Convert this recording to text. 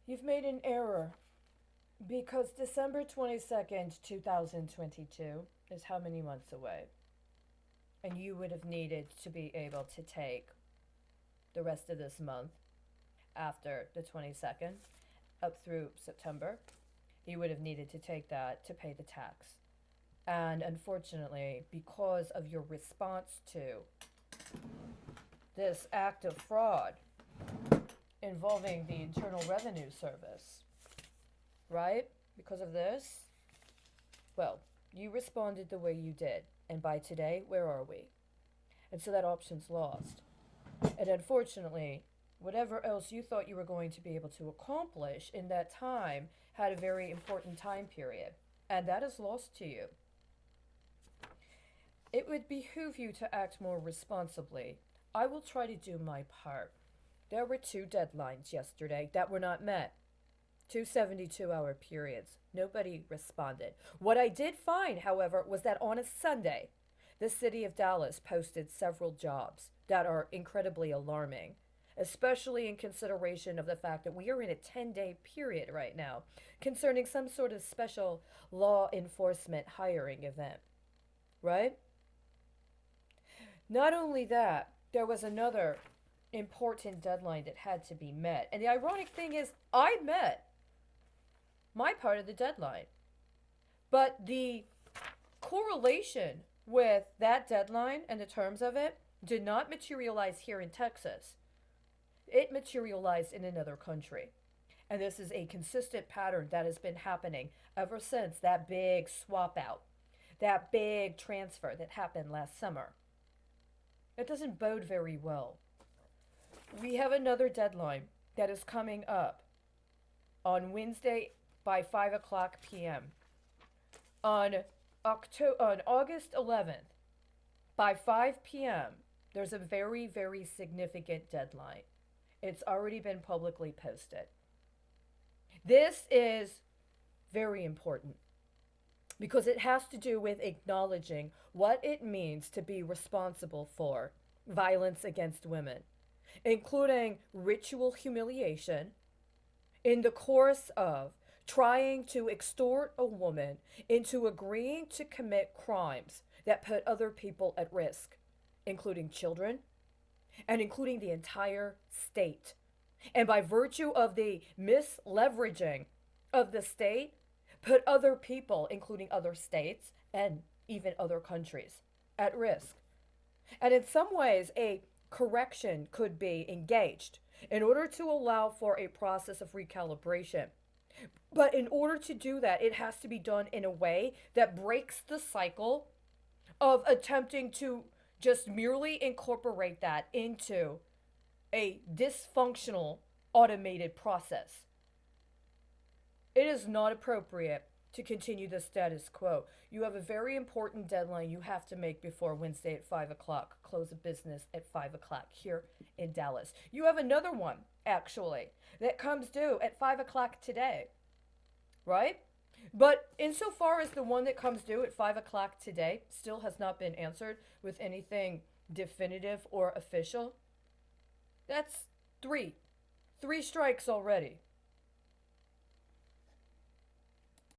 You've made an error because December 22nd, 2022 is how many months away? And you would have needed to be able to take the rest of this month after the 22nd up through September. You would have needed to take that to pay the tax. And unfortunately, because of your response to this act of fraud involving the Internal Revenue Service, right? Because of this, well, you responded the way you did. And by today, where are we? And so that option's lost. And unfortunately, whatever else you thought you were going to be able to accomplish in that time had a very important time period. And that is lost to you. It would behoove you to act more responsibly. I will try to do my part. There were two deadlines yesterday that were not met. Two 72-hour periods. Nobody responded. What I did find, however, was that on a Sunday, the city of Dallas posted several jobs that are incredibly alarming, especially in consideration of the fact that we are in a 10-day period right now concerning some sort of special law enforcement hiring event, right? Not only that, there was another important deadline that had to be met. And the ironic thing is, I met my part of the deadline. But the correlation with that deadline and the terms of it did not materialize here in Texas. It materialized in another country. And this is a consistent pattern that has been happening ever since that big swap out, that big transfer that happened last summer. It doesn't bode very well. We have another deadline that is coming up on Wednesday by 5 o'clock p.m. On August 11th by 5 p.m., there's a very, very significant deadline. It's already been publicly posted. This is very important because it has to do with acknowledging what it means to be responsible for violence against women, including ritual humiliation in the course of trying to extort a woman into agreeing to commit crimes that put other people at risk, including children and including the entire state. And by virtue of the misleveraging of the state, put other people, including other states and even other countries, at risk. And in some ways, a correction could be engaged in order to allow for a process of recalibration. But in order to do that, it has to be done in a way that breaks the cycle of attempting to just merely incorporate that into a dysfunctional automated process. It is not appropriate to continue the status quo. You have a very important deadline you have to make before Wednesday at 5 o'clock. Close of business at 5 o'clock here in Dallas. You have another one, actually, that comes due at 5 o'clock today, right? But insofar as the one that comes due at 5 o'clock today still has not been answered with anything definitive or official, that's three. Three strikes already.